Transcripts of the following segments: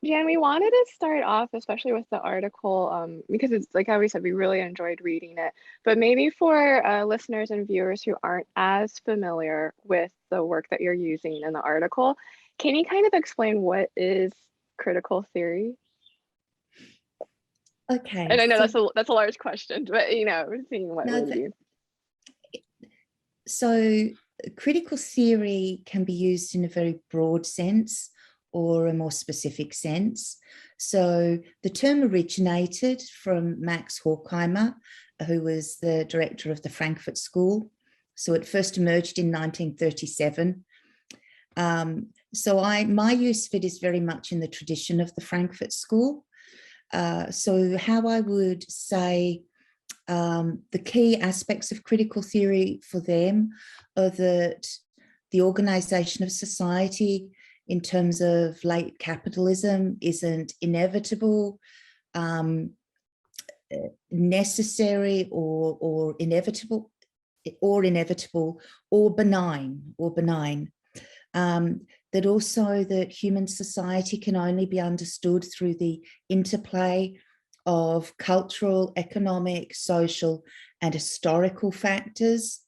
Jan, we wanted to start off, especially with the article, because it's like how we said, we really enjoyed reading it. But maybe for listeners and viewers who aren't as familiar with the work that you're using in the article, can you kind of explain what is critical theory? Okay, And I know so that's a large question, but seeing what no, would you? so critical theory can be used in a very broad sense or a more specific sense. So the term originated from Max Horkheimer, who was the director of the Frankfurt School. So it first emerged in 1937. My use of it is very much in the tradition of the Frankfurt School. So how I would say the key aspects of critical theory for them are that the organization of society in terms of late capitalism isn't inevitable, necessary, or inevitable, or benign. That also that human society can only be understood through the interplay of cultural, economic, social, and historical factors,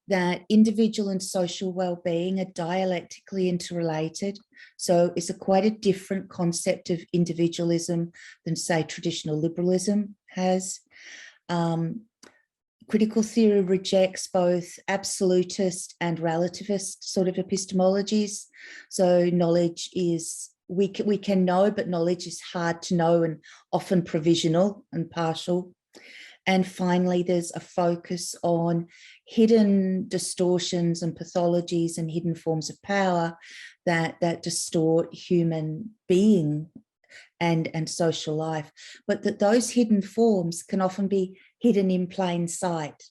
that individual and social well-being are dialectically interrelated. So it's quite a different concept of individualism than, say, traditional liberalism has. Critical theory rejects both absolutist and relativist sort of epistemologies. So knowledge is, we can know, but knowledge is hard to know and often provisional and partial. And finally, there's a focus on hidden distortions and pathologies and hidden forms of power that distort human being and social life, but that those hidden forms can often be hidden in plain sight.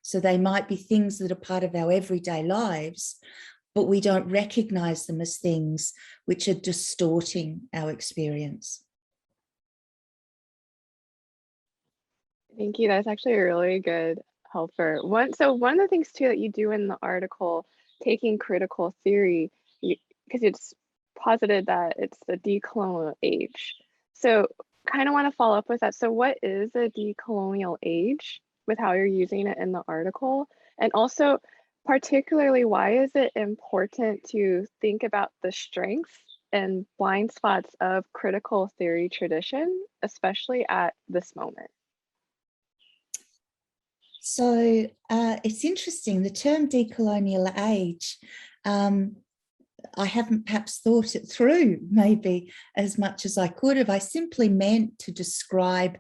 So they might be things that are part of our everyday lives, but we don't recognize them as things which are distorting our experience. Thank you. That's actually a really good helper. So one of the things too that you do in the article, taking critical theory, because it's posited that it's the decolonial age. So kind of want to follow up with that. So what is a decolonial age with how you're using it in the article? And also, particularly, why is it important to think about the strengths and blind spots of critical theory tradition, especially at this moment? So it's interesting, the term decolonial age, I haven't perhaps thought it through maybe as much as I could have. I simply meant to describe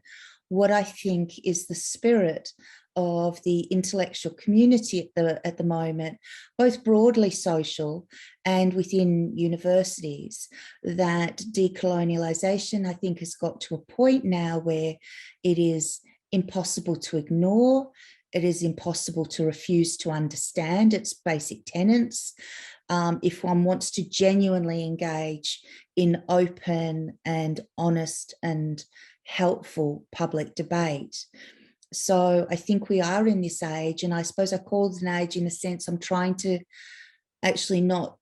what I think is the spirit of the intellectual community at the moment, both broadly social and within universities, that decolonialization, I think, has got to a point now where it is impossible to ignore. It is impossible to refuse to understand its basic tenets. If one wants to genuinely engage in open and honest and helpful public debate. So I think we are in this age, and I suppose I call it an age in a sense I'm trying to actually not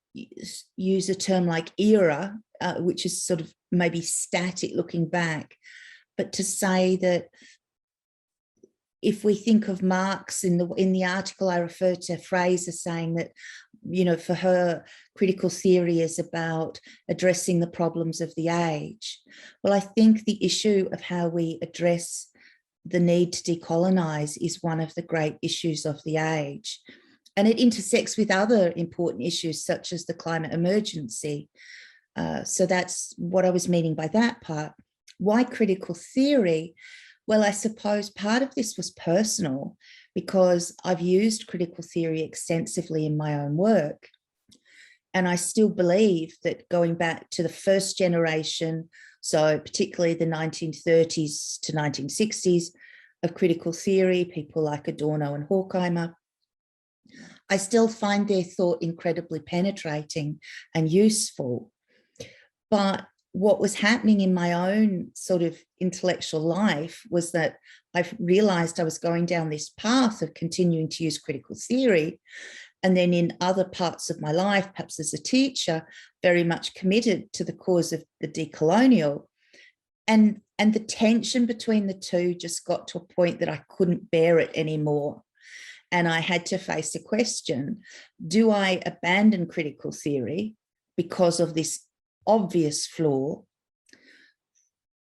use a term like era, which is sort of maybe static looking back, but to say that if we think of Marx in the article, I refer to Fraser saying that, for her, critical theory is about addressing the problems of the age. Well, I think the issue of how we address the need to decolonize is one of the great issues of the age. And it intersects with other important issues such as the climate emergency. So that's what I was meaning by that part. Why critical theory? Well, I suppose part of this was personal because I've used critical theory extensively in my own work. And I still believe that going back to the first generation, so particularly the 1930s to 1960s of critical theory, people like Adorno and Horkheimer, I still find their thought incredibly penetrating and useful. But what was happening in my own sort of intellectual life was that I realized I was going down this path of continuing to use critical theory, And then in other parts of my life, perhaps as a teacher, very much committed to the cause of the decolonial. And the tension between the two just got to a point that I couldn't bear it anymore. And I had to face a question: do I abandon critical theory because of this obvious flaw?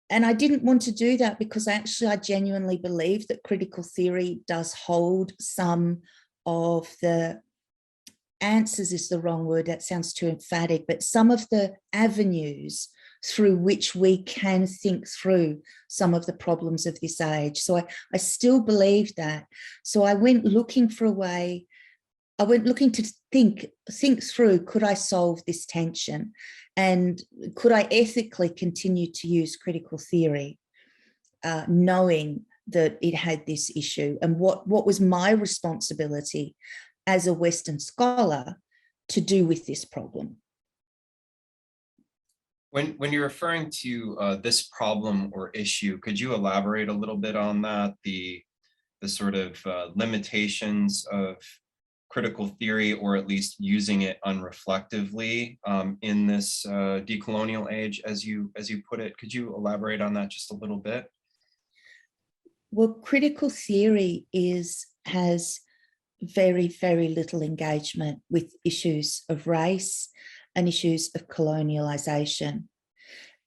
And I didn't want to do that because actually I genuinely believe that critical theory does hold some of the answers, is the wrong word, that sounds too emphatic, but some of the avenues through which we can think through some of the problems of this age. So I still believe that. So I went looking for a way, I went looking to think through, could I solve this tension? And could I ethically continue to use critical theory, knowing that it had this issue? And what was my responsibility as a Western scholar to do with this problem? When you're referring to this problem or issue, could you elaborate a little bit on that, the sort of limitations of critical theory, or at least using it unreflectively in this decolonial age, as you put it? Could you elaborate on that just a little bit? Well, critical theory has very, very little engagement with issues of race and issues of colonialisation.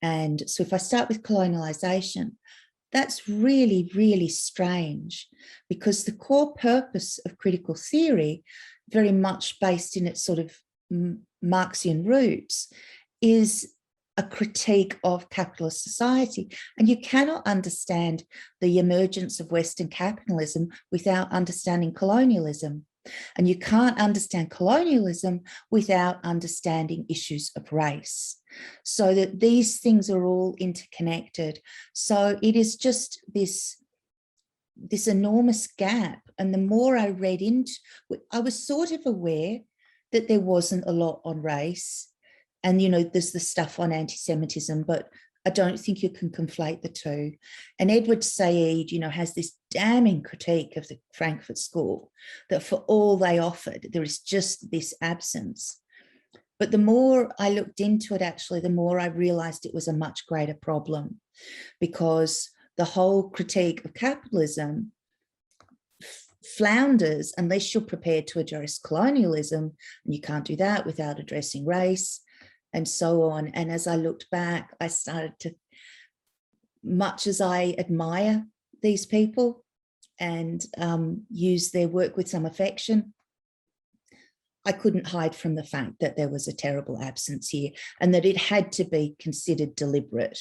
And so if I start with colonialisation, that's really, really strange, because the core purpose of critical theory, very much based in its sort of Marxian roots, is a critique of capitalist society. And you cannot understand the emergence of Western capitalism without understanding colonialism. And you can't understand colonialism without understanding issues of race. So that these things are all interconnected. So it is just this enormous gap. And the more I read into it, I was sort of aware that there wasn't a lot on race. And, you know, there's the stuff on anti-Semitism, but I don't think you can conflate the two. And Edward Said, you know, has this damning critique of the Frankfurt School, that for all they offered, there is just this absence. But the more I looked into it, actually, the more I realized it was a much greater problem, because the whole critique of capitalism flounders unless you're prepared to address colonialism, and you can't do that without addressing race, and so on. And as I looked back, I started to, much as I admire these people and use their work with some affection, I couldn't hide from the fact that there was a terrible absence here, and that it had to be considered deliberate.